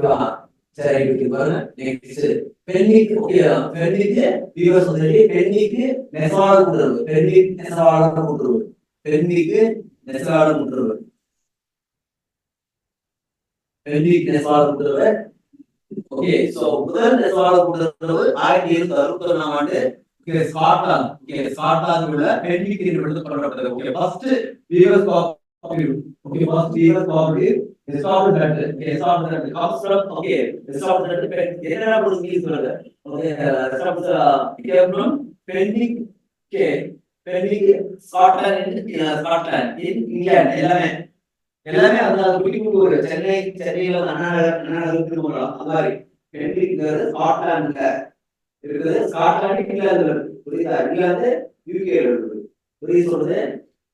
ஓகேவா சரி ஓகே பாருங்க நெக்ஸ்ட் பெண்ணிக்கு ஓகே பெண்ணிக்கு வியூவர்ஸ் வந்து பெண்ணிக்கு நெசவாள கூட்டுறவு பெண்ணிக்கு நெசவாள கூட்டுறவு பெண்ணிக்கு நெசவாள கூட்டுறவு பெண்ணிக்கு நெசவாள கூட்டுறவு ஓகே சோ முதல் நெசவாள கூட்டுறவு 1761 ஆண்டு ஸ்காட்லாந்து உள்ள பெண்ணிக்கு நிறுவனத்தில் தொடங்கப்பட்டது okay first viewers cooperative okay first viewers cooperative established that established that comes from okay established that என்னடா ஒரு இங்கிலீஷ் சொல்லுங்க okay established came from Pennick okay Pennick Scotland in England எல்லாமே அந்த குடிக்கு ஒரு சென்னையில அண்ணா நகருக்கு போறோம் அந்த மாதிரி பென்னிக்ங்கிறது ஸ்காட்லாந்துல இருக்குது ஸ்காட்லாந்து இங்கிலாந்துல இருக்கு புரியுதா இங்கிலாந்து யூகேல இருக்கு புரியுது சொல்றது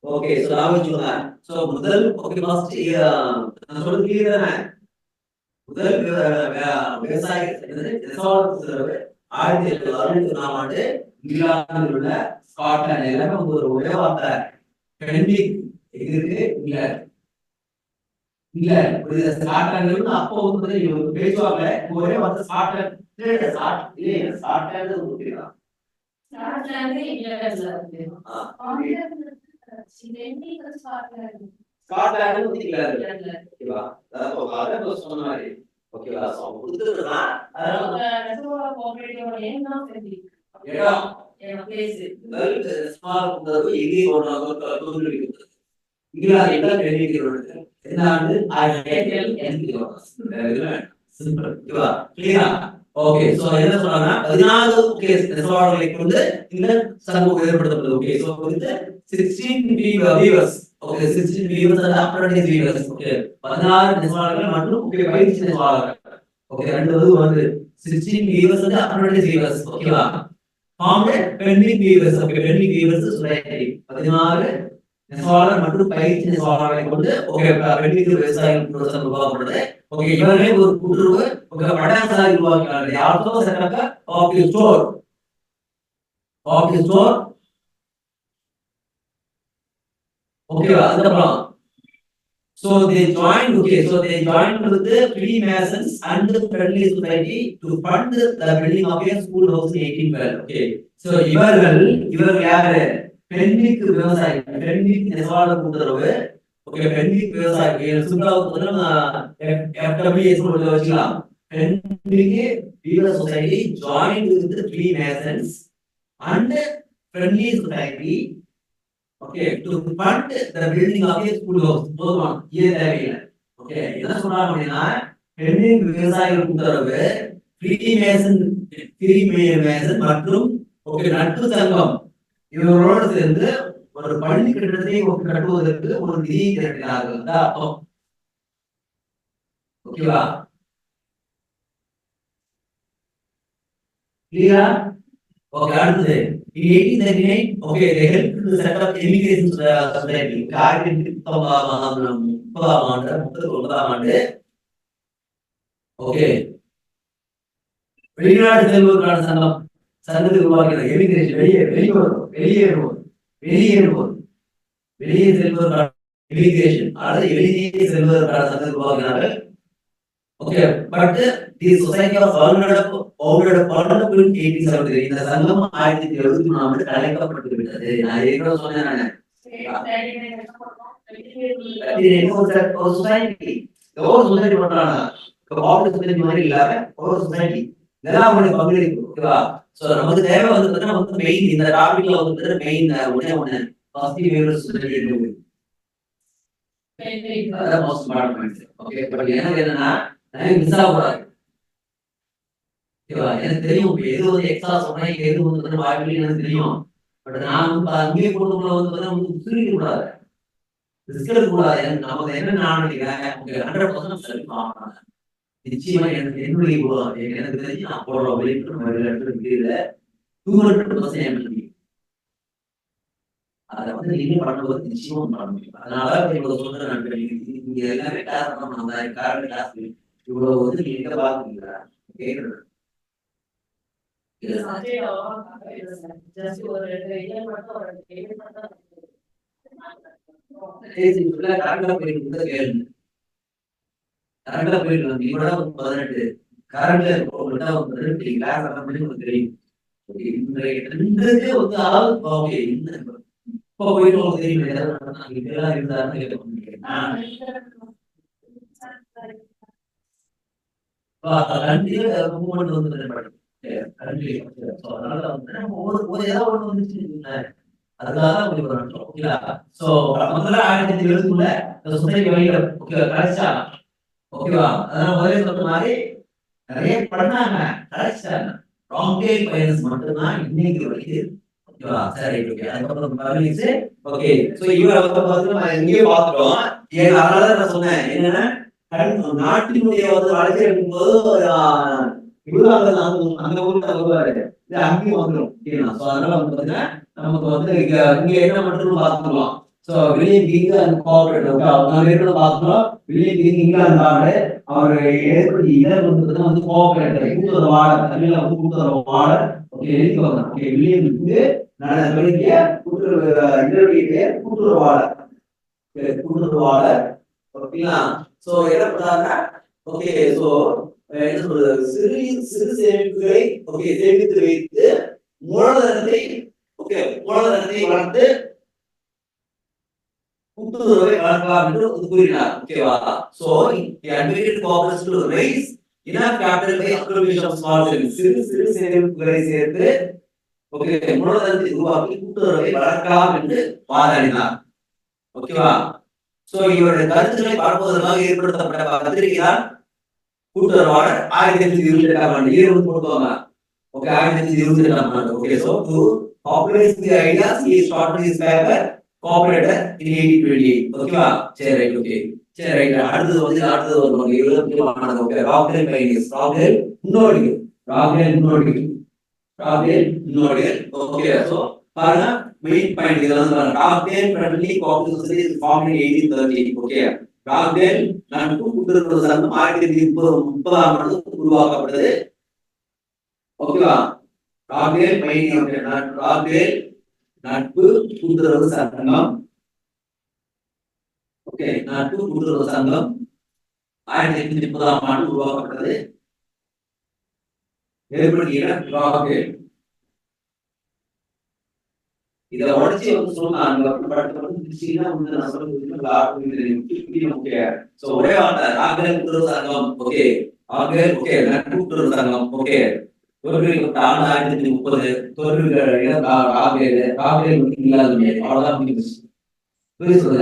ஓகே சோ நான் சொல்றேன் சோ முதல் ஓகே ஃபர்ஸ்ட் நான் சொல்றது கிளியர் தானே முதல் விவசாய நெசவாளர் 1764 ஆண்டு இங்கிலாந்தில் உள்ள ஸ்காட்லாந்து எல்லாமே ஒரே வார்த்தை பென்னிக் இருக்கு இல்ல புரியுதா ஸ்காட்லாந்து அப்போ வந்து பேசுவாங்க ஒரே வார்த்தை ஸ்காட்லாந்து ஸ்காட்லாந்து புரியுதா ஸ்காட்லாந்து இங்கிலாந்துல இருக்கு ஸ்காட்லாந்து இங்கிலாந்துல ஓகேவா அத சொன்ன மாதிரி ஓகேவா சோ புரியுதுனா அதனால நெசவாள கோஆபரேட்டிவ் நேம் தான் பென்னிக் இடம் பிளேஸ் ஸ்மால் வந்து எங்கே போறாங்க சொல்லிருக்கு இங்கிலாந்து எல்லாம் பென்னிக் இருக்கு என்ன ஆண்டு 1880 சிம்பிள் ஓகேவா கிளியரா ஓகே சோ என்ன சொல்றாங்க 14 கேஸ் நெசவாளர்களை கொண்டு இந்த சமூகம் ஏற்படுத்தப்படுது ஓகே சோ வந்து 16 weavers okay 16 weavers and apprentice weavers okay 16 நெசவாளர்கள் மற்றும் ஓகே பயிற்சி நெசவாளர்கள் ஓகே ரெண்டு வந்து 16 வீவர்ஸ் அண்ட் அப்ரண்டிஸ் வீவர்ஸ் ஓகேவா formed Fenwick weavers okay Fenwick weavers society 16 நெசவாளர் மற்றும் பயிற்சி நெசவாளர்களை கொண்டு ஓகே பென்னிக் விவசாயிகள் புரோசம் உருவாக்கப்படுது ஓகே இவர்களே ஒரு கூட்டுறவு ஓகே படையாசாலை உருவாக்கினார்கள் யாரோ செட்டப் ஆஃப் தி ஸ்டோர் ஓகேவா அதுக்கப்புறம் so they joined with the Freemasons and the Friendly Society to fund the building of a school house in 1812 okay so இவர்கள் யாரு பென்னிக் விவசாயி பென்னிக் நெசவாளர் கூட்டுறவு ஓகே பென்னிக் விவசாயி சுற்றுலாவுக்கு நம்ம FWS போட்டு வச்சுக்கலாம் Fenwick weaver society joined with the Freemasons and Friendly Society okay to fund the building of a school house போதும் இது தேவையில்லை ஓகே என்ன சொல்றாங்க அப்படின்னா பென்னிக் விவசாயிகள் கூட்டுறவு ஃப்ரீமேசன் மற்றும் ஓகே நட்பு சங்கம் இவரோடு சேர்ந்து ஒரு பள்ளி கட்டிடத்தை கட்டுவதற்கு ஒரு நிதி திரட்டினார்கள் அர்த்தம் ஓகேவா கிளியரா ஓகே அடுத்து in 1839 okay they helped to set up immigration society 1930 ஆண்டு ஓகே வெளிநாடு செல்வோருக்கான சங்கத்தை உருவாக்கின எமிகிரேஷன் வெளியே செல்வோருக்கான இமிகிரேஷன் அல்லது வெளியே செல்வதற்கான சங்கத்தை உருவாக்கினார்கள் okay but the society was founded in 1873 இந்த சங்கம் 1873 ஆண்டு கலைக்கப்பட்டு விட்டது நான் ஏற்கனவே சொன்னேன் ஒரு சொசைட்டி ஒரு சொசைட்டி பண்றாங்க கோஆபரேட்டிவ் சொசைட்டி மாதிரி இல்லாம ஒரு சொசைட்டி இதெல்லாம் ஒரு பங்களிப்பு ஓகேவா சோ நமக்கு தேவை வந்து நமக்கு மெயின் இந்த டாபிக்ல வந்து மெயின் ஒண்ணே பாசிட்டிவ் வேவ்ஸ் சொசைட்டி அதான் மோஸ்ட் இம்பார்ட்டன்ட் ஓகே பட் எனக்கு என்னன்னா நான் மிஸ் ஆகக்கூடாது ஓகேவா எனக்கு தெரியும் எது வந்து எக்ஸ்ட்ரா சொன்னா எது வந்து வாய்ப்பு எனக்கு தெரியும் பட் நான் அங்கேயே போட்டுக்குள்ள வந்து நமக்கு சுருக்க கூடாது ரிஸ்க் கூடாது நமக்கு என்ன நான் நினைக்கிறேன் 100% செல்ஃப் ஆகணும் நிச்சயமா எனக்கு என்னுடைய எனக்கு தெரிஞ்சு நான் போடுற வெளியில 200% எம்எல்பி அதை வந்து நீங்க பண்ணும்போது நிச்சயமா பண்ண முடியும் அதனால இவ்வளவு சொல்றேன் நண்பர்கள் இங்க எல்லாமே கிளாஸ் பண்ணணும் காரணம் கிளாஸ் இவ்வளவு வந்து நீங்க எங்க பாக்குறீங்களா கேக்குறது கரண்ட்ல போயிட்டு வந்து கூட 18 கரண்ட்ல உங்களுக்கு கிளாஸ் அட்டன் பண்ணி உங்களுக்கு தெரியும். இன்றைய ட்ரெண்டுக்கு வந்து அதாவது ஓகே இப்போ போயிட்டு உங்களுக்கு தெரியும் இதெல்லாம் இருந்தாருன்னு கண்டிப்பா மூவ்மெண்ட் வந்து அதனால வந்து ஒரு ஏதாவது ஒண்ணு வந்துச்சு அதுக்காக ஓகேங்களா. சோ முதல்ல 1970 இந்த சொசைட்டி வெளியில கழிச்சா ஓகேவா. அதனால முதல்ல சொன்ன மாதிரி நிறைய பண்ணாங்க கழிச்சிட்டாங்க. ராங் டே ஃபைனான்ஸ் மட்டும்தான் இன்னைக்கு வரைக்கும் ஓகேவா. சரி ஓகே. அதுக்கப்புறம் பர்மிஸ் ஓகே. சோ இவரை வந்து பார்த்தீங்கன்னா எங்கேயோ பார்த்துட்டோம். ஏன் அதனால நான் சொன்னேன் என்னன்னா நாட்டினுடைய வந்து வளர்ச்சி இருக்கும்போது அந்த ஊர்ல வருவாரு அங்கேயும் வந்துடும். அதனால வந்து பாத்தீங்கன்னா நமக்கு வந்து இங்க என்ன மட்டும் பார்த்துக்கலாம். So William king and cooperate அவங்க பார்த்துக்கலாம். வில்லியம் கிங் இங்கிலாந்து ஆடு அவர் ஏற்படுத்தி இதர் வந்து கோஆபரேட்டர் கூட்டுறவாளர் தமிழ்ல வந்து கூட்டுறவாளர் ஓகே எழுதிக்கோங்க. ஓகே வில்லியம் வந்து நான் சொல்லிய இதனுடைய பேர் கூட்டுறவாளர் கூட்டுறவாளர் ஓகேங்களா. சோ என்ன பண்ணாங்க ஓகே. சோ என்ன சொல்றது சிறு சிறு சேமிப்புகளை ஓகே சேமித்து வைத்து மூலதனத்தை ஓகே மூலதனத்தை வளர்த்து கூட்டுறவை வளர்க்கலாம் என்று கூறினார் ஓகேவா. So advocate cooperates to raise enough capital by accumulation of small savings சிறு சிறு சேமிப்புகளை சேர்த்து ஓகே மூலதனத்தை உருவாக்கி கூட்டுறவை வளர்க்கலாம் என்று வாதாடினார் ஓகேவா. சோ இவருடைய கருத்துக்களை பரப்புவதற்காக ஏற்படுத்தப்பட்ட பத்திரிகை தான் கூட்டுறவாளர் 1828 ஆண்டு இயர் போடுவாங்க ஓகே 1828 ஆண்டு okay. So to popularize the ideas he started his paper cooperator in 1828 ஓகேவா. சரி ரைட் ஓகே சரி ரைட். அடுத்தது வருவாங்க இவ்வளவு முக்கியமானது ஓகே. ராக்டேல் பைனியர்ஸ் ராக்டேல் முன்னோடிகள் ஓகே. சோ பாருங்க மெயின் பாயிண்ட் இதெல்லாம் பாருங்க. Rochdale friendly cooperative society is formed in 1830 okay. Rochdale நட்பு கூட்டுறவு சங்கம் 1830 ஆண்டு உருவாக்கப்பட்டது ஓகேவா. ராக்டேல் பைனியர் ராக்டேல் நட்பு கூட்டுறவு சங்கம் ஓகே நட்பு கூட்டுறவு சங்கம் 1830 ஆண்டு உருவாக்கப்பட்டது. ஏற்படுத்திய ராக்டேல் இத உடைச்சி வந்து சொன்னாங்க ஒரே வார்த்தை ராக்டேல் கூட்டுறவு சங்கம் ஓகே. ராக்டேல் ஓகே நட்பு கூட்டுறவு சங்கம் ஓகே. 1930 தோல்விகள் ராக்டேல் அவ்வளவுதான் முடிஞ்சிச்சு.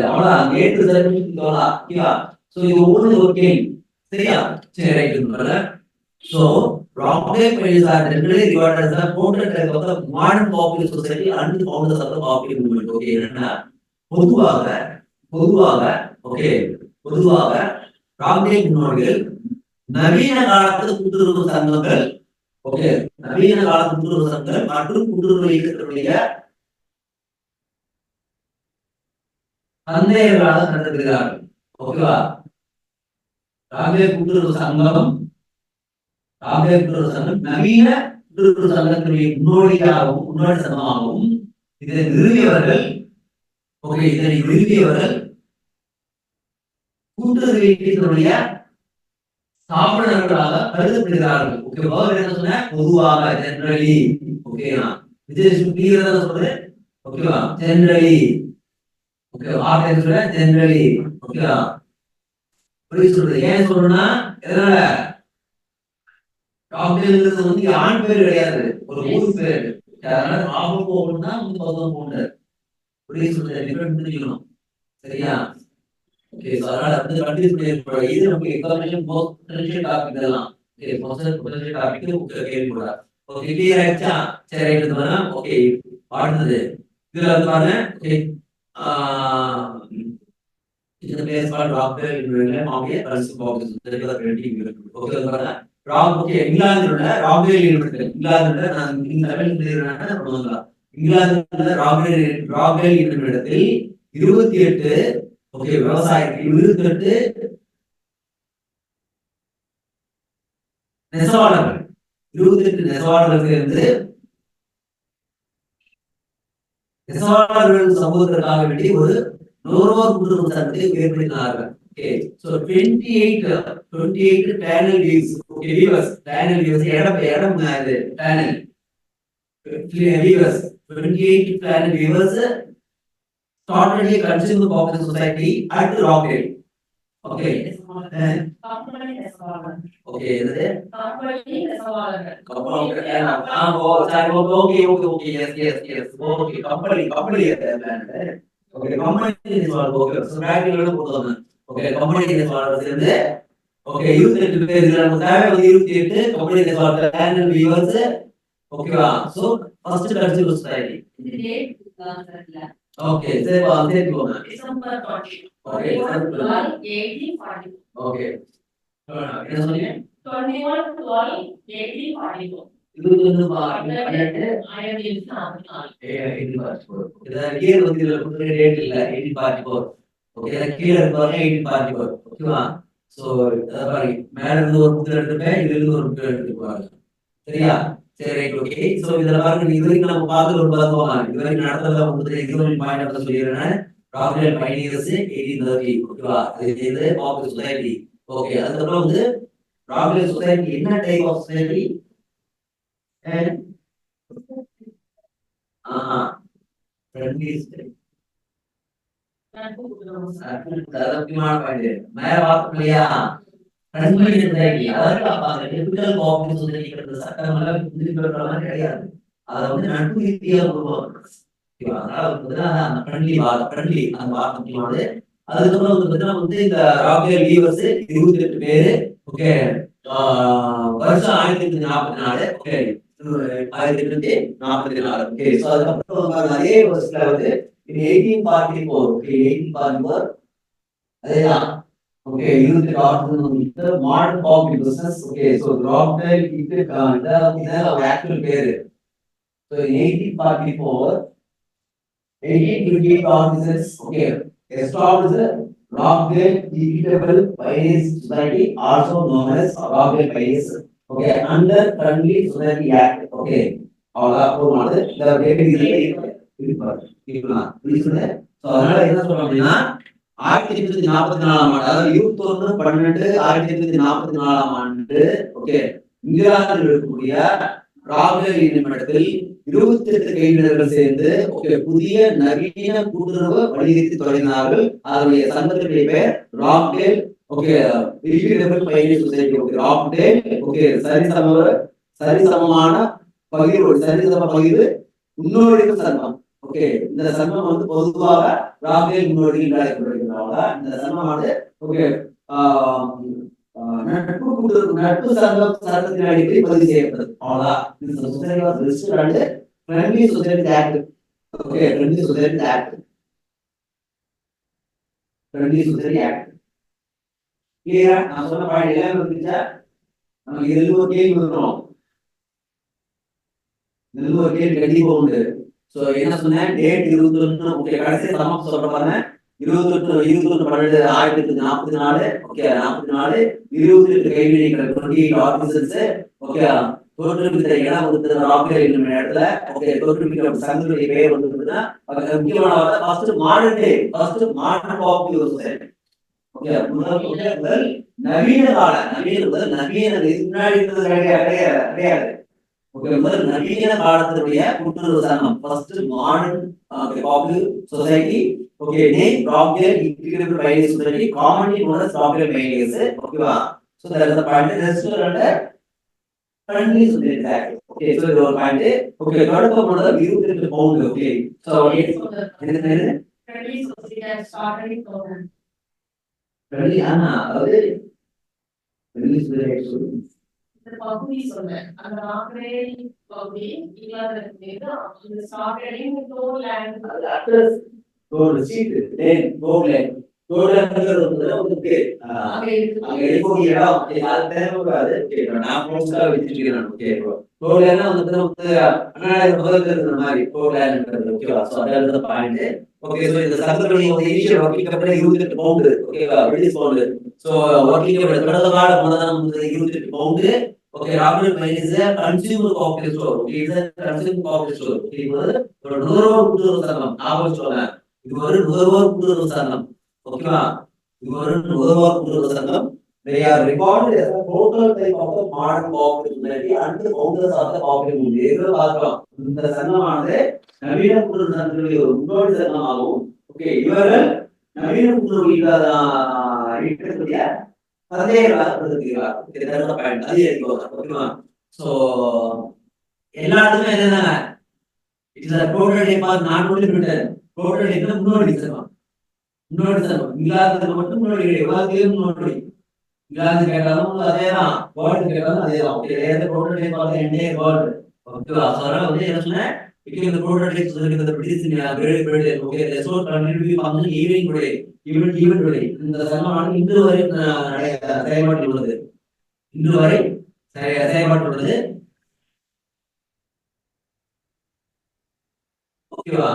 அவ்வளவுதான் நேற்று சோ இது ஒவ்வொரு ஒரு கேள்வி சரியா. சரி right. So Rockdale Pioneers are generally regarded as the prototype of the modern cooperative society and founders of the cooperative movement. Okay, என்னன்னா பொதுவாக ஓகே ராக்டேல் முன்னோடிகள் நவீன காலத்து கூட்டுறவு சங்கங்கள் ஓகே நவீன கால கூட்டுறவு சங்கங்கள் மற்றும் கூட்டுறவு இயக்கத்தினுடைய தந்தையர்களாக கருதுகிறார்கள் ஓகேவா. ராக்டேல் கூட்டுறவு சங்கம் நவீன கூட்டுறவு சங்கத்தினுடைய முன்னோடி சங்கமாகவும் இதனை நிறுவியவர்கள் கூட்டுறவு இயக்கத்தினுடைய ஸ்தாபனர்களாக கருதப்படுகிறார்கள் ஓகேவா. என்ன சொன்ன பொதுவாக ஜெனரலி ஓகேவா. விஜய் சொல்றது ஓகேவா ஜெனரலி ஓகேவா ஜெனரலி ஓகேவா. சொல்றது ஏன் சொல்றேன்னா எதனால ராக்டேல்ங்கிறது வந்து ஆண் பேர் கிடையாது ஒரு ஊர் பேர். அதனால ராபோன்னா வந்து பௌத்தம் போன்றார் புரிய சொல்றது டிஃபரெண்ட் தெரிஞ்சுக்கணும் சரியா. ஓகே அதனால வந்து கண்டினியூ பண்ணிருப்போம். இது நமக்கு எக்ஸாமினேஷன் பொட்டன்ஷியல் டாபிக் இதெல்லாம் ஓகே பொட்டன்ஷியல் டாபிக் கேள்வி போடுறார் ஓகே. கிளியர் ஆயிடுச்சா. சரி ரைட். ஓகே அடுத்தது இதுல வந்து பாருங்க ஓகே இந்த பிளேஸ் கால் ராக்டேல் மாமியே பரிசு பாக்ஸ் தெரியாத ரெடிங் ஓகே பாருங்க. இங்கிலாந்துல ராக்டேல் இங்கிலாந்துல நான் இங்கிலாந்துல ராக்டேல் இடத்தில் 28 ஓகே விவசாயிகள் 28 நெசவாளர்கள் 28 நெசவாளர்கள் சேர்ந்து நெசவாளர்கள் சமூகத்திற்காக வேண்டி ஒரு நுகர்வோர் கூட்டுறவு சங்கத்தை ஏற்படுத்தினார்கள் Okay, so 28 panel views. Okay, viewers, panel views. Adam panel viewers. 28 panel viewers started a consumer cooperative society at Rockdale. Okay. Okay, is it? Okay, yes. Okay, company plan. Okay, company is all okay. So back in okay, company is all சேர்ந்து okay, 28 பேர் இதுல தேவை வந்து 28 company is all panel viewers. ஓகேவா? So first consumer society. இது date தெரியல. Okay, சரி போங்க. December 20. Okay, 1840. Okay. என்ன சொன்னீங்க? 21/12/1844. இது வந்து 1844. இத இயர் வந்து இதுல கொடுத்த டேட் இல்ல 1844. ஓகே, இத கீழ இருப்பாங்க 1844. ஓகேவா? சோ அத பாருங்க. மேல இருந்து ஒரு புத்தகம் எடுத்துப்பேன், இதுல இருந்து ஒரு புத்தகம் எடுத்துப்பாங்க. சரியா? சரி, ரைட், ஓகே. சோ இதுல பாருங்க, இது வரைக்கும் நம்ம பார்த்து ஒரு பார்த்தோம். இது வரைக்கும் நடந்தத உங்களுக்கு எக்ஸாம்பிள் பாயிண்ட் ஆஃப் சொல்லிறேன். Rochdale pioneers 1830. ஓகேவா? இது ஆஃப் சொசைட்டி. ஓகே, அதுக்கப்புறம் வந்து ராக்டேல் சொசைட்டி என்ன type of society? Friendly society. முக்கியமான பாயிண்ட் மேல பார்த்தோம்லையா? Friendly society. அதாவது டிபிக்கல் கோஆபரேட்டிவ் சொசைட்டிங்கிறது சட்டமெல்லாம் புரிஞ்சுக்கிறதுலாம் கிடையாது. அதை வந்து நட்பு ரீதியா உருவாக்குறது. அந்த ஃப்ரெண்ட்லி அந்த வார்த்தை முக்கியமானது. அதுக்கப்புறம் வந்து இந்த ராக்டேல் வீவர்ஸ் 28 பேரு. ஓகே, வருஷம் 1844. ஓகே, 1844. ஓகே, சோ அதுக்கப்புறம் அதே வருஷத்துல வந்து 1844. ஓகே, 1844 அதேதான். Okay, youth Rochdale modern cooperative business. Okay, so Rochdale இது ஆக்சுவல் பேரு. So in 1844, 1858 officers, okay, established Rockdale Equitable Pioneers Society, also known as Rockdale Pioneers, okay, under Friendly Society Act. Okay, all that for the date is so அதனால என்ன சொல்றோம் அப்படின்னா 1844ஆம் ஆண்டு, அதாவது 21/12/1844ஆம் ஆண்டு, okay, இங்கிலாந்தில் இருக்கக்கூடிய ராக்டேல் நீதிமன்றத்தில் 28 கைவினர்கள் சேர்ந்து புதிய நவீன கூட்டுறவு வணிகத்தை தொடங்கினார்கள். அதனுடைய சங்கத்தினுடைய பெயர் Rochdale equitable pioneers society. Rochdale சரிசமமான பகிர்வு, சரிசம பகிர்வு முன்னோடிகள் சங்கம். இந்த சங்கம் வந்து பொதுவாக ராக்டேல் முன்னோடிகள் அழைக்கப்படுகிறாங்க. இந்த சங்கமானது நட்பு சங்கம் சட்டத்தின் அடிப்படையில் பதிவு செய்யப்பட்டது. அவ்வளவுதான். Friendly Society Act. Okay, Friendly Society Act. Friendly Society Act. Clear? நான் சொன்ன பாயிண்ட் எல்லாம் வந்துச்சா? நமக்கு இதுல ஒரு கேள்வி வரும். இதுல ஒரு கேள்வி கண்டிப்பா உண்டு. சோ என்ன சொன்னேன்? டேட் 21. ஓகே, கடைசி சமம் சொல்ற பாருங்க. 21/12/1844. Okay, 44 28 கைவினைகள் 28 officers. ஓகே, தோற்றுவித்த இடம் வந்து ராக்டேல் என்னும் இடத்துல. ஓகே, தோற்றுவிக்கிற சங்கத்துடைய பெயர் வந்து முக்கியமான வார்த்தை first modern day, first modern cooperative society. Okay, முதல் நவீன கால, நவீன இதுக்கு முன்னாடி இருந்தது கிடையாது. ஓகே, முதல் நவீன காலத்துடைய கூட்டுறவு சங்கம், first modern cooperative society. Okay, name Rochdale equitable pioneers society, commonly known as Rochdale pioneers. ஓகேவா? So that is the point. Register under Friendly Society Act. Okay, so your point. Okay, தொடக்க போனது 28 pound. Okay, so என்ன Friendly Society Act started in 2000. Friendly அதாவது Friendly Society Act இந்த பகுதி சொன்னேன். அந்த Rochdale பகுதி இங்கிலாந்துல இருந்து அந்த starting Toad Lane address Toad seat lane Toad Lane டோர்ங்கிறது வந்து அங்க இருக்கக்கூடிய இடம் அது தேவைப்படாது. ஓகே, நான் போஸ்டா வச்சிருக்கேன். ஓகே, டோர்லேன்னா வந்து அண்ணா முதல்ல இருக்கிற மாதிரி டோர்லேன்றது. ஓகேவா? சோ அதாவது பாயிண்ட். ஓகே, சோ இந்த சங்கத்துடைய இனிஷியல் வர்க்கிங் கேபிட்டல் 28 பவுண்ட். ஓகேவா? British pound. So working capital கடந்த கால மூலதனம் வந்து 28 pound. Okay, Rochdale pioneers consumer cooperative store. Okay, இது கன்சியூமர் கோஆபரேட்டிவ் ஸ்டோர். இது ஒரு நுகர்வோர் கூட்டுறவு சங்கம். ஞாபகம் வச்சுக்கோங்க, இது ஒரு நுகர்வோர் கூட்டுறவு சங்கம். ஓகேவா? இது ஒரு நுகர்வோர் கூட்டுறவு சங்கம். They are recorded as a total type of the modern cooperative society and the founders of the cooperative movement. இதில் பார்க்கலாம் இந்த சங்கமானது நவீன கூட்டுறவு சங்கங்களுடைய ஒரு முன்னோடி சங்கமாகவும், ஓகே, இவர்கள் நவீன கூட்டுறவு இருக்கக்கூடிய எல்லாத்துக்குமே என்னதானே it is a prototype or not only written. prototype முன்னோடி சங்கம், முன்னோடி சங்கம். இங்கிலாந்துல மட்டும் முன்னோடி கிடையாது, உலகத்திலேயும் முன்னோடி. இங்கிலாந்து கேட்டாலும் அதேதான், வேர்ல்டு கேட்டாலும் அதேதான். prototype of the entire world. ஓகேவா? அதனால வந்து என்ன சொன்னேன், became the prototype so that the British very brilliant. Okay, the so continue to be functioning even today. இந்த சங்கமானது இன்று வரை செயல்பாட்டில் உள்ளது. இன்று வரை செயல்பாட்டில் உள்ளது. ஓகேவா?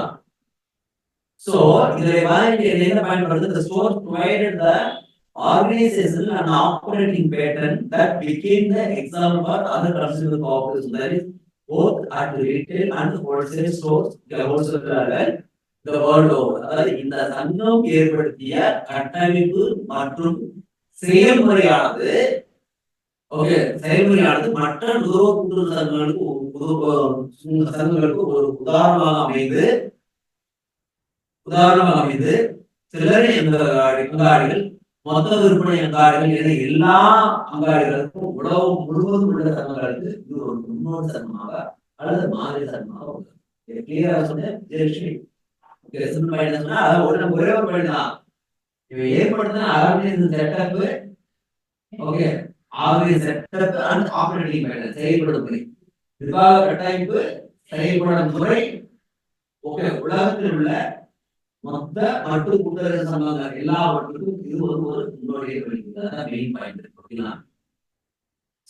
So இதிலே என்ன பயன்படுது? The source provided the organization and operating pattern that became the example for other consumer cooperatives. That is both at the retail and wholesale stores, wholesale level, the world over. அதாவது இந்த சங்கம் ஏற்படுத்திய கட்டமைப்பு மற்றும் செயல்முறையானது, ஓகே, செயல்முறையானது மற்ற நுகர்வோர் கூட்டுறவு சங்கங்களுக்கு ஒரு உதாரணமாக அமைந்து சில்லறை அங்காடிகள், மொத்த விற்பனை அங்காடிகள் என எல்லா அங்காடிகளுக்கும் உலகம் முழுவதும் உள்ள சங்கங்களுக்கு இது ஒரு முன்னோடி சங்கமாக அல்லது மாதிரி சங்கமாக உள்ளது. கிளியரா சொன்னேன். ஒரே ஒரு பயன்தான் இவை ஏற்படுத்தின organisation setup, okay, organisation setup and operating pattern, செயல்படும் முறை, நிர்வாக கட்டமைப்பு, செயல்படும் முறை, ஓகே, உலகத்தில் உள்ள மொத்த மற்றும் கூட்டுறவு சங்கங்கள் எல்லாவற்றுக்கும் இது ஒரு முன்னோடியை வெளியிடுறது மெயின் பாயிண்ட். ஓகேங்களா?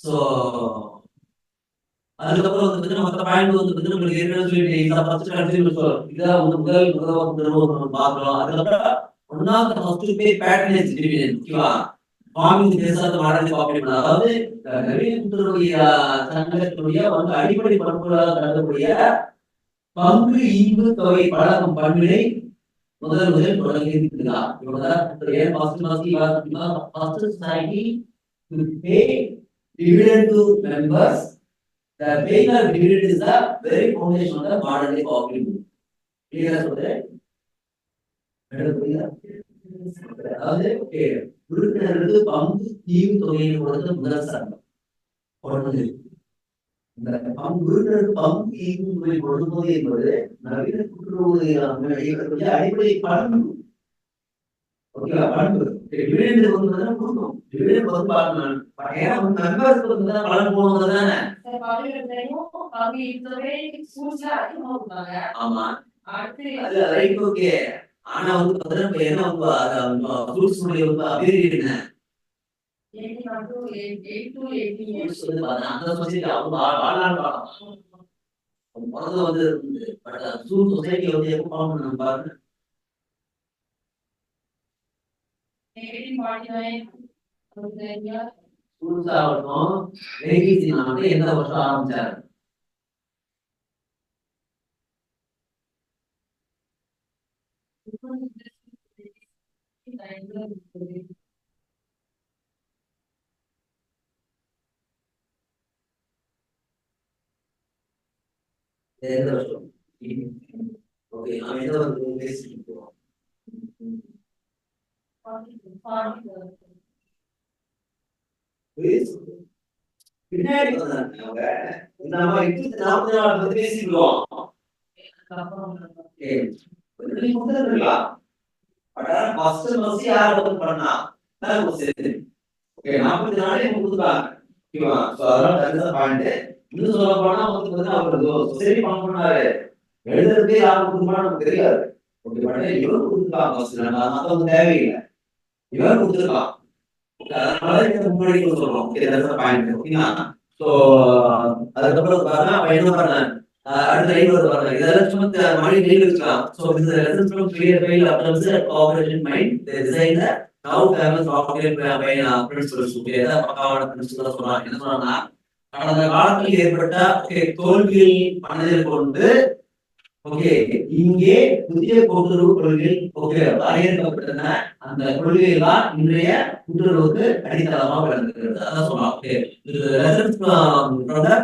சோ அதுக்கப்புறம் வந்து மொத்த பாயிண்ட் வந்து உங்களுக்கு ஏற்கனவே சொல்லிட்டு இந்த ஃபர்ஸ்ட் கன்சியூமர் ஸ்டோர் இதான் வந்து முதல் நிறுவனம் பார்க்கிறோம். அதுக்கப்புறம் ஒன்னாவது ஃபர்ஸ்ட் பே பேட்டர்னேஜ் டிவிஷன். ஓகேவா? ஃபார்மிங் பேசாத மாடல் காப்பி பண்ண, அதாவது நவீன கூட்டுறவுடைய சங்கத்தினுடைய வந்து அடிப்படை பண்புகளாக கருதக்கூடிய பங்கு ஈவு தொகை பழக்கம் பண்பினை முதல் தொடங்கி இருக்கிறார். society to pay dividend to members. The paying of dividend is the very foundation of the modern day cooperative. Clear as well? அதாவது உறுப்பினர்களுக்கு பங்கு ஈவு தொகையை கொடுத்த முதல் சங்கம். இந்த உறுப்பினருக்கு பங்கு ஈவு தொகை கொடுப்பது என்பது நவீன கூட்டுறவு அடிப்படை பண்பு. ஓகேவா? பண்பு டிவிடெண்ட் வந்து கொடுக்கும். டிவிடெண்ட் வந்து பார்க்கணும். ஏன்னா மெம்பர்ஸ்க்கு வந்து பலன் போனது தானே. ஆமா, அது ரைட். ஓகே, ஆனா வந்து பார்த்தீங்கன்னா என்ன வந்து ஃப்ரூட்ஸ் உடைய வந்து அபிவிருத்தி என்ன அந்த சொசைட்டி அவங்க வாழ்நாள் காலம் முதல்ல வந்து பட் ஃப்ரூட் சொசைட்டி வந்து எப்போ ஃபார்ம் பண்ணாங்க பாருங்க. ஃப்ரூட்ஸ் ஆகட்டும், எந்த வருஷம் ஆரம்பிச்சாரு? எந்த வருஷம்? ஓகே, நாம எந்த வருஷம் பேசிட்டு இருக்கோம்? பின்னாடி வந்தாங்க நம்ம 244 பத்தி பேசிடுவோம். ஃபர்ஸ்ட் யார் வந்து பண்ணா தான் ஓகே 44 கொடுத்தாங்க. ஓகேவா? சோ அதனால அதுதான் பாயிண்ட். இன்னும் சொல்ல போனா வந்து அவர் சொசைட்டி ஃபார்ம் பண்ணாரு, எழுதுறதே யாரும் கொடுப்பான்னு நமக்கு தெரியாது. ஓகே, பட் இவர் கொடுத்துருக்காங்க ஃபர்ஸ்ட், நம்ம மத்தவங்க தேவையில்லை, இவர் கொடுத்துருக்கான். அதனால இந்த முன்னாடி சொல்றோம். ஓகே, அதுதான் பாயிண்ட். ஓகேங்களா? சோ அதுக்கப்புறம் பாருங்க அவன் என்ன பண்ணான், அடுத்த லைன் வந்து பாருங்க, இதெல்லாம் சும்மா மணி லைன் வச்சுக்கலாம். So this is a lesson from clear fail attempts at cooperation mind. They design the now famous cooperative principles. Okay, அத பக்காவான பிரின்சிபல்ஸ் சொல்றாங்க. என்ன சொல்றாங்கன்னா, கடந்த காலத்தில் ஏற்பட்ட தோல்வியை மனதில் கொண்டு ஓகே, இங்கே புதிய கூட்டுறவு கொள்கைகள் ஓகே வரையறுக்கப்பட்டன. அந்த கொள்கைகள்லாம் இன்றைய கூட்டுறவுக்கு அடித்தளமாக விளங்குகிறது. அதான் சொல்லலாம். Okay, lessons from the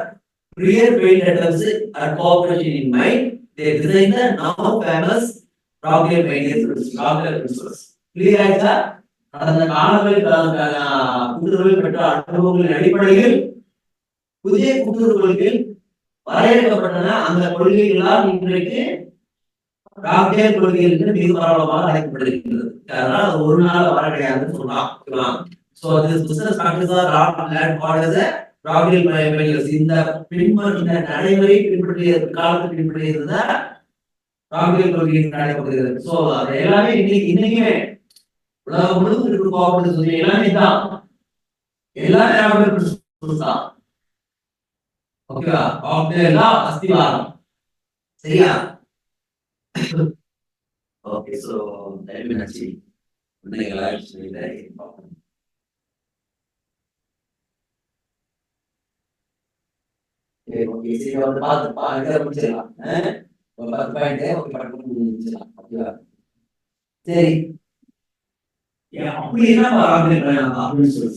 prior failed attempts at cooperation in mind, they designed the now famous Rockwell principles. Clear ஆயிடுச்சா? கடந்த காலங்களில் கூட்டுறவில் பெற்ற அனுபவங்களின் அடிப்படையில் புதிய கூட்டுறவு கொள்கைகள் வரையறுக்கப்பட்டன. அந்த கொள்கைகளால் இன்றைக்கு ராக்டேல் கொள்கைகள் என்று மிக பரவலாக அழைக்கப்படுகிறது. அதனால அது ஒரு நாள் வர கிடையாதுன்னு சொல்லலாம். So this business practices are not led what is a Rochdale கொள்கைகள். இந்த இந்த நடைமுறை பின்பற்றிய காலத்தில் பின்பற்றியிருந்த ராக்டேல் கொள்கைகள் அழைக்கப்படுகிறது. So அது எல்லாமே இன்னைக்குமே உலகம் முழுவதும் இருக்கக்கூடிய சொல்லி எல்லாமே தான், எல்லாமே ராக்டேல் பிரின்சிபிள்ஸ் தான். ஓகேவா? ராக்டேல் அஸ்திவாரம். சரியா? ஓகே, சோ டைம் என்னாச்சு? இன்னைக்கு ஆக்சுவலி ஓகே, சரி வந்து பார்த்து முடிச்சிடலாம். ஒரு 10 பாயிண்ட் ஓகே பட்டு முடிச்சிடலாம். ஓகேவா? சரி, அப்படி என்ன அப்படின்னு சொல்லு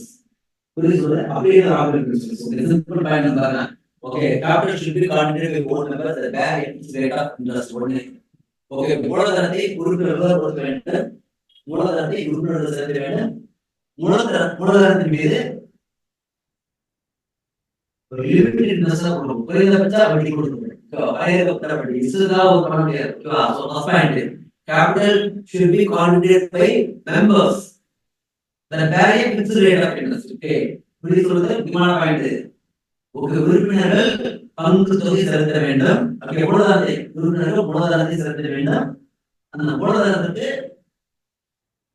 புரியுது சொல்லு. அப்படி என்ன அப்படின்னு சொல்லு. சிம்பிள் பாயிண்ட் பாருங்க. Okay, capital should be contributed by board members at the bare rate of interest. ஒண்ணு. ஓகே, மூலதனத்தை உறுப்பினர்கள் கொடுக்க வேண்டும். மூலதனத்தை உறுப்பினர்கள் செலுத்த வேண்டும். மூலதனத்தின் மீது ஒரு லிமிட்டட் இன்ட்ரெஸ்ட் கொடுக்கணும். குறைந்தபட்ச வட்டி கொடுக்கணும். வரையறுக்கப்பட்ட வட்டி. இதுதான் ஒரு பண்ண முடியாது. So first point, capital should be contributed by members at the bare fixed rate of interest. Okay, புரியுது சொல்றது முக்கியமான பாயிண்ட். ஓகே, உறுப்பினர்கள் பங்கு தொகை செலுத்த வேண்டும். ஓகே, மூலதனத்தை உறுப்பினர்கள் மூலதனத்தை செலுத்த வேண்டும். அந்த மூலதனத்துக்கு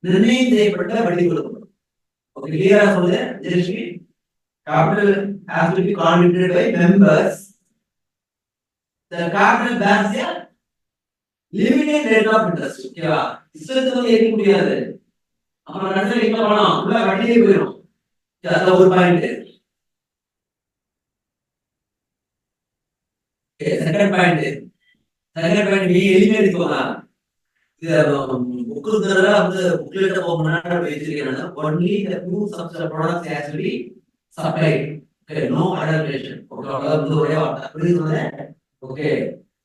நிர்ணயம் செய்யப்பட்ட வட்டி கொடுக்கப்படும். ஓகே, கிளியரா சொல்லுங்க Jayashree. capital has to be contributed by members. The capital bears a limited rate of interest. ஓகேவா? இஷ்டத்துக்கு ஏற்க முடியாது. அப்புறம் நடுவில் எங்க பணம் உள்ள வட்டியே போயிடும். அது ஒரு பாயிண்ட். செகண்ட் பாயிண்ட் நீ எளிமையா எடுத்துக்கலாம். புக்குல வந்து புக்லெட் போகணும்னா வச்சிருக்கேன். ஒன்லி தி டூ சப்ஸ்ட் products has to be supplied. Okay, no adulteration. Okay, அதாவது ஒரே வார்த்தை புரியுதுல. ஓகே,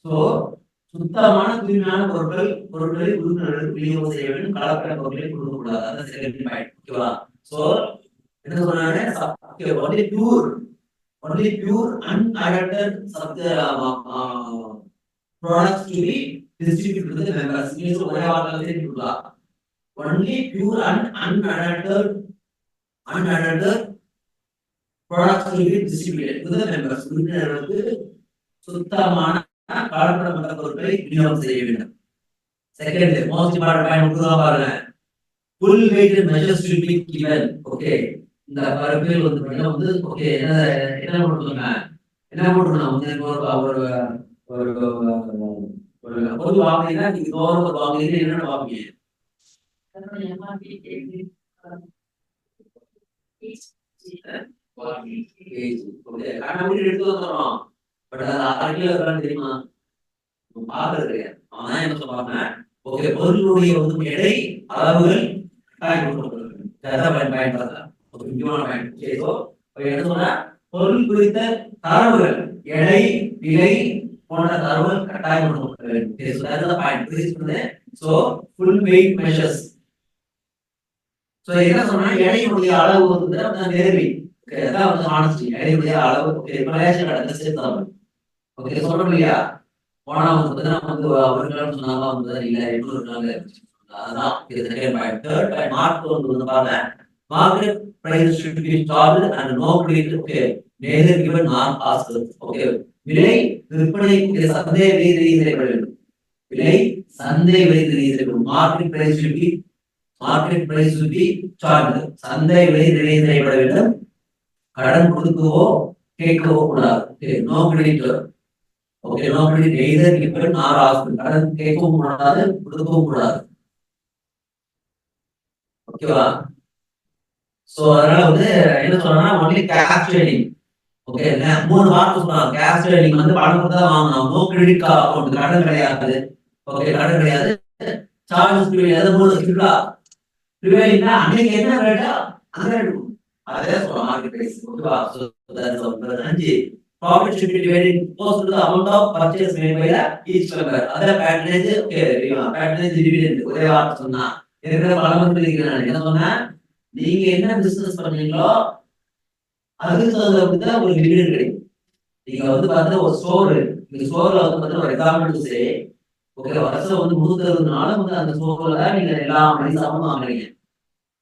சோ சுத்தமான தூய்மையான பொருட்களை உறுப்பினர்களுக்கு விநியோகம் செய்ய வேண்டும். கலப்பட பொருட்களை கொடுக்க கூடாது. அதான் செகண்ட் பாயிண்ட். ஓகேவா? சோ என்ன சொன்னாங்க? only pure unadulterated products to be distributed to the members. Means ஒரே வார்த்தையில தெரிஞ்சுக்கலாம். Only pure unadulterated products to be distributed to the members. உறுப்பினர்களுக்கு சுத்தமான கலப்படமற்ற பொருட்களை விநியோகம் செய்ய வேண்டும். செகண்ட் மோஸ்ட் இம்பார்ட்டன்ட் பாயிண்ட் பாருங்க. full weight measures should be given. Okay, இந்த பரப்பில் வந்து ஓகே என்ன போட்டுருங்க, என்ன போட்டுருந்தோம் வந்து ஒரு பொது வாங்கினா நீங்க தோறும் ஒரு வாங்கினா என்னென்ன வாங்குவீங்க? எடுத்து வந்துடுறோம். பட் அது 1/2 கிலோ இருக்கான்னு தெரியுமா? பாக்குறது அவன் என்ன சொல்றாங்க? ஓகே, பொருளுடைய வந்து எடை அளவுகள் பயன்படுத்த முக்கியமான பாயிண்ட். என்ன சொன்னா, பொருள் குறித்த தரவுகள் எடை விலை போன்ற தரவுகள் கட்டாயம் கொடுக்க வேண்டும். So full weight measures. So என்ன சொன்னா, எடையுடைய அளவு வந்து நேர்மை. அதான் வந்து ஆனஸ்டி. எடையுடைய அளவு மலேசியா நடந்த சேர்த்தாங்க. ஓகே, சொல்றோம் இல்லையா? போனா வந்து வந்து ஒரு நாள் சொன்னாங்க வந்து இல்ல 800 நாள். அதான் second point. Third point mark வந்து பாருங்க. Market price should be charged and no credit. Okay, neither given nor asked. Okay, விலை விற்பனை சந்தை விலை நிர்ணயிக்கப்பட வேண்டும். விலை சந்தை விலை நிர்ணயிக்கப்படும். Market price should be charged. சந்தை விலை நிர்ணயம் செய்யப்பட வேண்டும். கடன் கொடுக்கவோ கேட்கவோ கூடாது. Okay, no credit. Okay, no credit neither given nor asked. கடன் கேட்கவும் கூடாது, கொடுக்கவும் கூடாது. ஓகேவா? சோ அதனால வந்து என்ன சொல்றேன்னா, ஒன்லி கேஷ் ட்ரேடிங். ஓகே 3 வார்த்தை சொல்றாங்க. கேஸ்ட் நீங்க வந்து பணம் கொடுத்தா வாங்கணும். நோ கிரெடிட் கார்டு அக்கவுண்ட், கடன் கிடையாது. ஓகே கடன் கிடையாது. சார்ஜஸ் கிடையாது. 3 இருக்குதா? ப்ரிவைலிங்னா அன்னைக்கு என்ன ரேட்டா அந்த ரேட் அதே சொல்ற மார்க்கெட் பிரைஸ். ஓகேவா? So that's 5 profit should be divided in proportion to the amount of purchase made by the each member. அதே patronage ஓகே patronage dividend ஒரே வார்த்தை சொன்னா இருக்கிற பலமத்து இருக்கிறாங்க. என்ன சொன்னா நீங்க என்ன பிசினஸ் பண்றீங்களோ அதுக்கு தகுந்த ஒரு டிவிடெண்ட் கிடைக்கும். நீங்க வந்து பார்த்தா ஒரு ஸ்டோர், இந்த ஸ்டோர்ல வந்து பார்த்தா ஒரு எக்ஸாம்பிள் சே ஓகே வருஷம் வந்து 360 நாளும் வந்து அந்த ஸ்டோர்ல தான் நீங்க எல்லா மணி சாமானும் வாங்குறீங்க.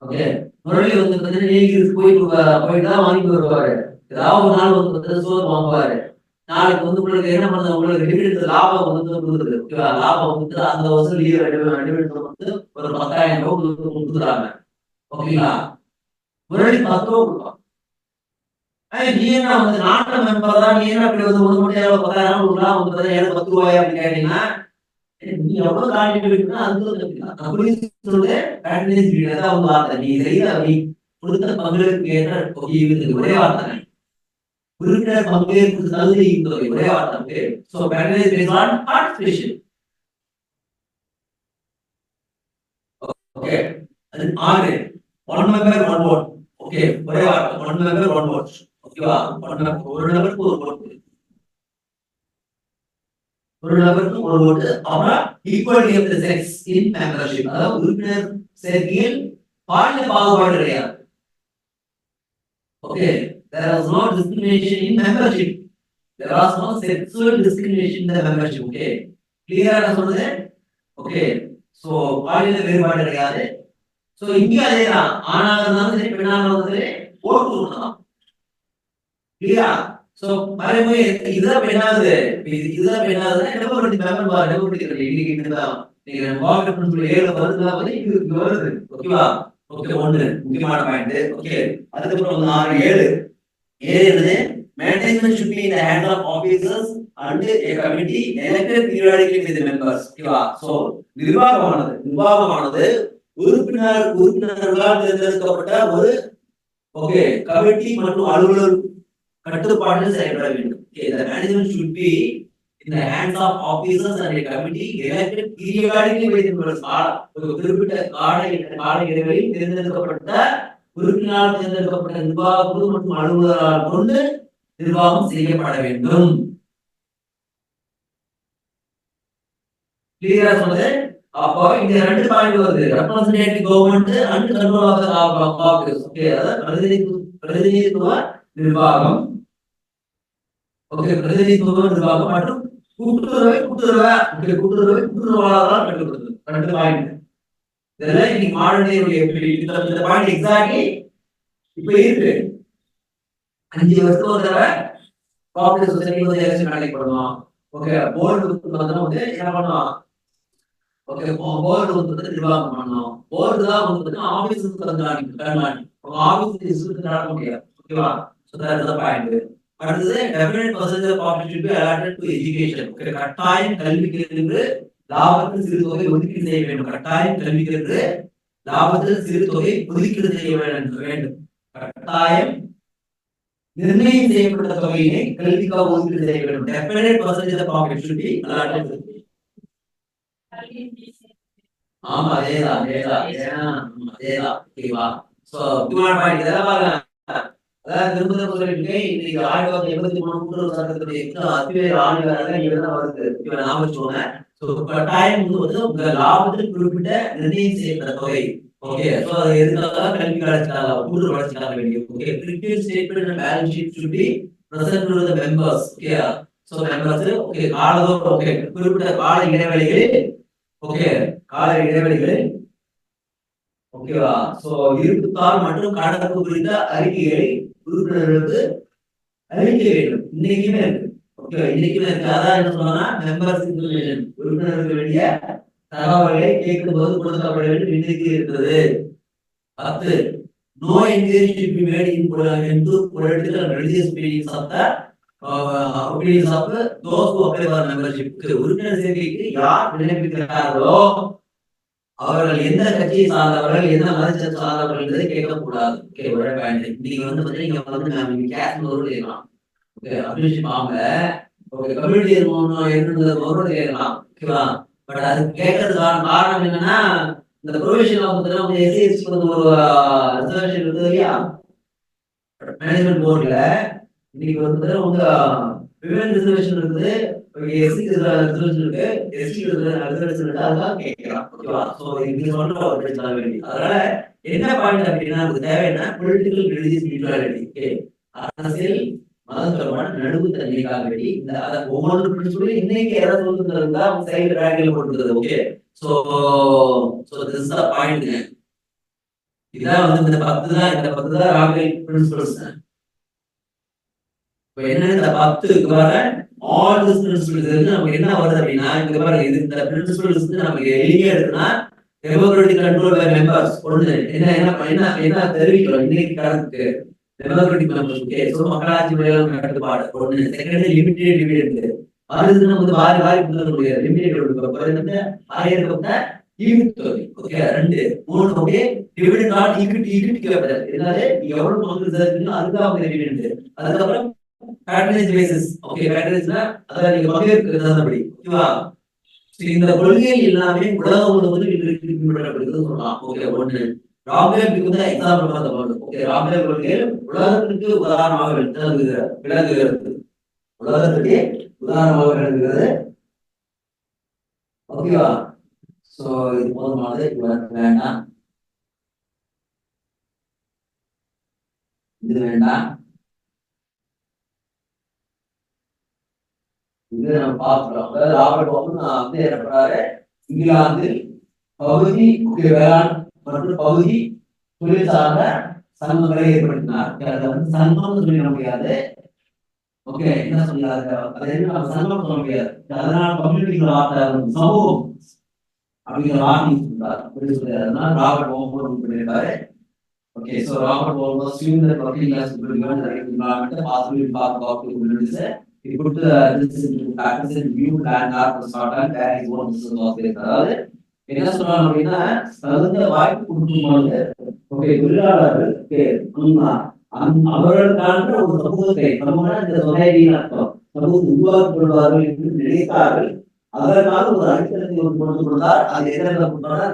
ஓகே முரளி வந்து பார்த்தீங்கன்னா நீங்க போயிட்டு தான் வாங்கிட்டு வருவாரு. ஏதாவது ஒரு நாள் வந்து பார்த்தா ஸ்டோர் வாங்குவாரு. நாளைக்கு வந்து உங்களுக்கு என்ன பண்ணுது, உங்களுக்கு டிவிடெண்ட் லாபம் வந்து கொடுக்குது. ஓகேவா? லாபம் வந்து அந்த வருஷம் டிவிடெண்ட் வந்து ஒரு 10,000 ரூபாய் கொடுக்குறாங்க. ஓகேங்களா? முரளி 10 ரூபாய் கொடுப்பான். நீ என்ன வந்து நாட்டு மெம்பர் தான், நீ என்ன இப்படி வந்து ஒரு மட்டும் 10,000 கொடுக்கலாம், உங்களுக்கு எனக்கு 10 ரூபாய் அப்படின்னு கேட்டீங்கன்னா நீ எவ்வளவு கான்ட்ரிபியூட்னா அதுக்கு அப்படி சொல்லிட்டு பேட்டர்னேஜ் தான் வந்து வார்த்தை. நீ செய்த நீ கொடுத்த பங்களுக்கு ஏற்ற தொகை ஒரே வார்த்தை. உறுப்பினர் பங்கேற்பு தகுதி தொகை ஒரே வார்த்தை. So patronage based on participation. Okay அது 6 1 மெம்பர் 1 வோட். ஓகே ஒரே வார்த்தை 1 மெம்பர் 1 வோட். ஓகேவா? ஒரு நபருக்கு ஒரு ஓட்டு, ஒரு நபருக்கு ஒரு ஓட்டு. அப்புறம் equality of the sex in membership, அதாவது உறுப்பினர் சேர்க்கையில் பாலின பாகுபாடு கிடையாது. Okay there was no discrimination in membership, there was no sexual discrimination in the membership. Okay கிளியரா நான் சொல்றது. ஓகே சோ பாலின வேறுபாடு கிடையாது. சோ இங்க அதேதான், ஆணாக இருந்தாலும் சரி பெண்ணாக இருந்தாலும் சரி ஓட்டு கொடுக்கலாம். கிளியரா? சோ மறைமுக இதுதான் பெண்ணாகுது, இதுதான் பெண்ணாகுதுன்னா டெமோக்ராட்டிக் மெம்பர் டெமோக்ராட்டிக் இன்னைக்கு இதுதான் நீங்க வாக்கு பிரின்சிபல் 7 வருதுல வந்து இது வருது. ஓகேவா? ஓகே 1 முக்கியமான பாயிண்ட். ஓகே அதுக்கப்புறம் வந்து 6 7 என்னது management should be in the hands of officers and a committee elected periodically by the members. ஓகேவா? சோ நிர்வாகமானது உறுப்பினர்களால் தேர்ந்தெடுக்கப்பட்ட ஒரு ஓகே கமிட்டி மற்றும் அலுவலர் கட்டுப்பாட்டில் செயல்பட வேண்டும். Okay, the management should be in the hands of officers and a committee elected periodically by the members. ஒரு குறிப்பிட்ட கால இடைவெளியில் தேர்ந்தெடுக்கப்பட்ட உறுப்பினரால் தேர்ந்தெடுக்கப்பட்ட நிர்வாக குழு மற்றும் அலுவலரால் கொண்டு நிர்வாகம் செய்யப்பட வேண்டும். கிளியரா சொல்றது. அப்போ இந்த 2 பாயிண்ட் வருது, representative government and control of the office. Okay அதாவது பிரதிநிதித்துவ நிர்வாகம். ஓகே பிரதிநிதித்துவ நிர்வாகம் மற்றும் கூட்டுறவாளர்களால் கட்டுப்படுத்துது. 2 பாயிண்ட். இதெல்லாம் இன்னைக்கு மாடர்ன் டே எப்படி இந்த பாயிண்ட் எக்ஸாக்ட்லி இப்ப இருக்கு. 5 வருஷத்துக்கு ஒரு தடவை கோஆபரேட்டிவ் சொசைட்டி வந்து எலெக்ஷன் கண்டக்ட் பண்ணுவோம். ஓகே போர்டு வந்து என்ன பண்ணுவோம். ஓகே போர்டு வந்து நிர்வாகம் பண்ணணும். போர்டு தான் வந்து ஆபீஸ்க்கு கண்காணி ஆபீஸ் நடக்க முடியாது. ஓகேவா? So that is the point. அடுத்தது definite percentage of profit should be allotted to education. Okay கட்டாயம் கல்விக்கு லாபத்தில் சிறு தொகை ஒதுக்கீடு செய்ய வேண்டும். கட்டாயம் கல்விக்கு லாபத்தில் சிறு தொகை ஒதுக்கீடு செய்ய வேண்டும். கட்டாயம் நிர்ணயம் செய்யப்பட்ட தொகையினை கல்விக்காக ஒதுக்கீடு செய்ய வேண்டும். definite percentage of profit should be allotted. ஆமா அதேதான். ஓகேவா? சோ முக்கியமான பாயிண்ட் இதெல்லாம் பாருங்க. அதாவது திரும்ப சொல்லிருக்கேன், இன்னைக்கு 1983 கூட்டுறவு சட்டத்துடைய அத்திவேறு ஆணையராக இவர்தான் வருது. இவரை நாம சொன்னேன். சோ கட்டாயம் வந்து உங்க லாபத்தில் குறிப்பிட்ட நிர்ணயம் செய்யப்பட்ட தொகை. ஓகே சோ அது எதுக்காக கல்வி வளர்ச்சிக்காக கூட்டுறவு வளர்ச்சிக்காக வேண்டிய. Okay previous statement and balance sheet should be present to the members. Okay so members okay காலதோறும் ஓகே குறிப்பிட்ட கால இடைவெளிகளில் ஓகேவா? சோ இருப்புத்தாள் மற்றும் கணக்கு குறித்த அறிக்கைகளை உறுப்பினர்களுக்கு அறிவிக்க வேண்டும். இன்னைக்குமே இருக்கு. ஓகே இன்னைக்குமே இருக்கு. அதான் என்ன சொன்னா மெம்பர்ஸ் இன்ஃபர்மேஷன் உறுப்பினர்களுக்கு வேண்டிய தகவல்களை கேட்கும்போது கொடுக்கப்பட வேண்டும். இன்னைக்கு இருக்குது. 10 no engagement should be made into political and religious meetings of the opinions of those who apply for membership. உறுப்பினர் சேர்க்கைக்கு யார் விண்ணப்பிக்கிறார்களோ அவர்கள் எந்த கட்சியை சார்ந்தவர்கள், எந்த மதத்தை சார்ந்தவர்கள் என்பதை கேட்கக்கூடாது. ஓகே ஒரே பாயிண்ட். நீங்க வந்து பாத்தீங்கன்னா கேஸ் ஒரு கேட்கலாம். ஓகே அப்ரிஷியேட் ஆகல. ஓகே கம்யூனிட்டி என்னன்றது அவரோட கேட்கலாம். ஓகேவா? பட் அது கேட்கறதுக்கான காரணம் என்னன்னா, இந்த ப்ரொவிஷன் பார்த்தீங்கன்னா வந்து எஸ்சி வந்து ஒரு ரிசர்வேஷன் இருக்குது இல்லையா? மேனேஜ்மெண்ட் போர்டுல இன்னைக்கு வந்து உங்க விமன் ரிசர்வேஷன் இருக்குது, எஸ்சி ரிசர்வேஷன் இருக்கு, எஸ்டி ரிசர்வேஷன் இருக்கு, அதெல்லாம் கேட்கலாம். ஓகேவா? ஸோ நீங்க சொல்ற ஒரு பிரச்சனை வேண்டி. அதனால என்ன பாயிண்ட் அப்படின்னா நமக்கு தேவை என்ன பொலிட்டிக்கல் ரிலீஜியஸ் நியூட்ரலிட்டி. ஓகே அரசியல் மதம் தொடர்பான நடுவுத்தன்மைக்காக வேண்டி இந்த ஒவ்வொன்று சொல்லி இன்னைக்கு எதை சொல்லுறதுன்னா சைடு ரேங்கில் போட்டுருது. Okay so so this is the point. இதான் வந்து இந்த 10 தான் ராகல் பிரின்சிபல்ஸ். இப்போ என்ன இந்த 10 வர ஆல் திஸ் பிரின்சிபல்ஸ் இருக்கு. நமக்கு என்ன வருது அப்படின்னா இங்க பாருங்க இது இந்த பிரின்சிபல்ஸ் வந்து நமக்கு எளிமையா இருக்குன்னா டெமோக்ராட்டிக் கண்ட்ரோல் பை மெம்பர்ஸ் ஒன்று என்ன என்ன என்ன என்ன தெரிவிக்கிறோம் இன்னைக்கு காலத்துக்கு டெமோக்ராட்டிக் மெம்பர்ஸ். ஓகே ஸோ மக்களாட்சி முறையான கட்டுப்பாடு ஒன்று. செகண்ட் லிமிட்டட் டிவிடெண்ட் அது நம்ம வாரி வாரி கொடுக்க முடியாது. லிமிட்டட் ஆயிரத்தி ஈவுத்தொகை. Okay 2 3 okay dividend not equity capital என்னது எவ்வளவு மக்கள் சேர்க்கணும் அதுக்கு அவங்க டிவிடெண்ட். அதுக்கப்புறம் பேட்டர்னேஜ் பேசிஸ். ஓகே பேட்டர்னேஜ்னா அத நீங்க பகிர்ந்தபடி. ஓகேவா? இந்த கொள்கை எல்லாமே உலகம் முழுவதும் இன்றைக்கு பின்பற்றப்படுகிறது சொல்லலாம். ஓகே ஒன்று ராம்தேவ் வந்து எக்ஸாம்பிள் பார்த்த. ஓகே ராம்தேவ் கொள்கை உலகத்திற்கு உதாரணமாக விளங்குகிறது. உலகத்துக்கு உதாரணமாக விளங்குகிறது. ஓகேவா? சோ இது போதுமானது. வேண்டாம் இது வேண்டாம் இது நம்ம பார்க்கிறோம். அதாவது ராபர்ட் வந்து என்ன பண்றாரு இங்கிலாந்தில் பகுதி வேளாண் மற்றும் பகுதி தொழில் சார்ந்த சங்கங்களை ஏற்படுத்தினார். அதை வந்து சங்கம்னு சொல்லிட முடியாது. ஓகே என்ன சொல்லாது அது என்ன நம்ம சங்கம் சொல்ல முடியாது. அதனால கம்யூனிட்டிகள் வார்த்தை சமூகம் அப்படிங்கிற வார்த்தை சொல்றாரு. அதனால ராபர்ட் ஓவர் பண்ணியிருக்காரு. Okay, so Robert was assumed that working class people given the right environment, the possible impact of the communities. He put this into practice in view landmark for Scotland, where his own business was based. அதாவது என்ன சொல்றாங்க அப்படின்னா தகுந்த வாய்ப்பு கொடுக்கும்போது okay தொழிலாளர்கள் அவர்களுக்கான ஒரு சமூகத்தை இந்த சொசைட்டியின் அர்த்தம் சமூகத்தை உருவாக்கிக் கொள்வார்கள் என்று நினைத்தார்கள். அதற்காக ஒரு அடித்தளத்தை கொடுத்து கொடுத்தார். அது எதிர்த்து கொடுத்தார்.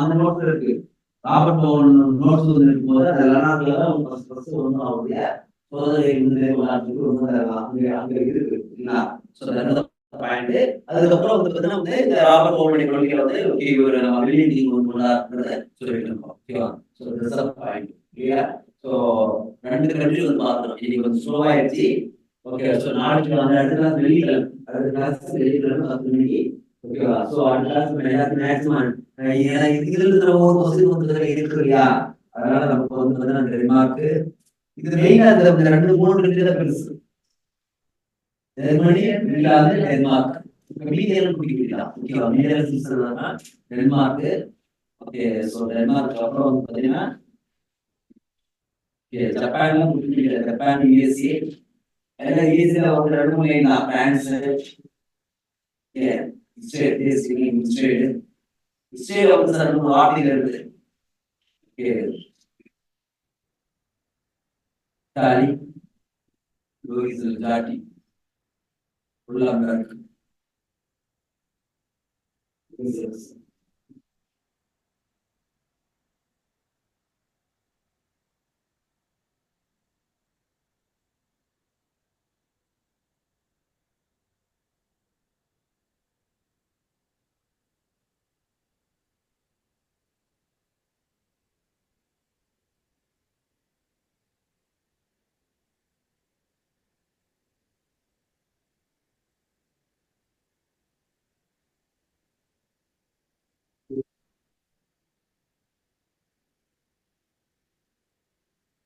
அந்த நோட்டில் இருக்கு. ராபர்ட் நோட்ஸ் இருக்கும்போது அதெல்லாம் அவருடைய சோதனை அங்க இருக்கு. அதுக்கப்புறம் வந்து பாத்தீங்கன்னா இந்த ராபர்ட் ஓவனுடைய கொள்கையில வந்து ஓகே இவர் சொல்லிட்டு இருக்கோம். ஓகேவா? So this is point clear. So 2 country வந்து பார்த்தோம். இன்னைக்கு வந்து ஸ்லோவா ஆயிடுச்சு. ஓகே சோ நாளைக்கு அந்த இடத்துல வெளியில அடுத்த கிளாஸ் வெளியில 10 மணிக்கு. ஓகேவா? சோ அடுத்த கிளாஸ் மேக்ஸிமம் இதுல இருக்கிற ஒரு வசதி வந்து இருக்கு இல்லையா? அதனால நமக்கு வந்து பாத்தீங்கன்னா டென்மார்க் இது மெயினா இந்த 2-3 கண்ட்ரி தான் பெருசு. Germany, England, Denmark. மீடியம் பிடிக்கலாம். ஓகேவா? மீடியம் சீசன்னா டென்மார்க். ஓகே சோ டென்மார்க் அப்புறம் வந்து பாத்தீங்கன்னா ஜப்பான்ல பிடிக்கல. ஜப்பான் யுஎஸ்ஏ எல்லாம் ஈஸியா வந்து 2 லைன் தான். பிரான்ஸ் இஸ்ரேல் இஸ்ரேல் வந்து சார் வார்த்தைகள் இருக்கு. இத்தாலி லூயிஸ் ஜாட்டி உள்ளார்க்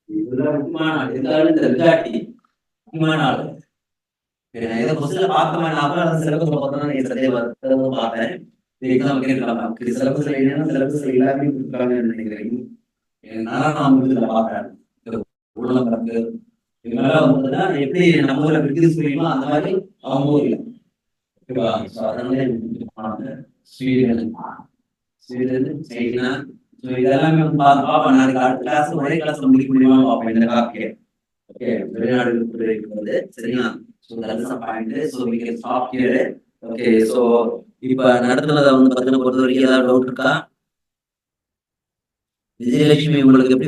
இதெல்லாம் முக்கியமான ஆள். இருந்தாலும் இந்த விஜாட்டி முக்கியமான ஆள். ஏதோ கொஸ்டின்ல பார்த்தேன். நான் சிலபஸ் பார்த்தேன். சந்தேகம் பார்த்தேன். எக்ஸாம் கேட்கலாம். சிலபஸ் என்னன்னா சிலபஸ் எல்லாமே கொடுத்துருக்காங்கன்னு நினைக்கிறேன். நான் பார்த்தேன். உள்ளம்பரப்பு இதெல்லாம் வந்துன்னா எப்படி நம்ம ஊர்ல பிரிட்டிஷ் சொல்லிக்கலாம் அந்த மாதிரி அவங்க ஊர்ல. ஓகேவா? அதனால ஸ்வீடன் சைனா இதெல்லாமே வந்து பார்ப்பேன். நாளைக்கு அடுத்த கிளாஸ் ஒரே கிளாஸ்ல முடிக்க முடியுமா பார்ப்பேன் இந்த காப்பியை. ஓகே, வெளிநாடுகளுக்கு இருக்கிறது சரிங்களா? So that is a point. So we can stop here. Okay, so இப்ப நடத்துனத வந்து பார்த்தீங்கன்னா பொறுத்த வரைக்கும் ஏதாவது டவுட் இருக்கா? விஜயலட்சுமி உங்களுக்கு எப்படி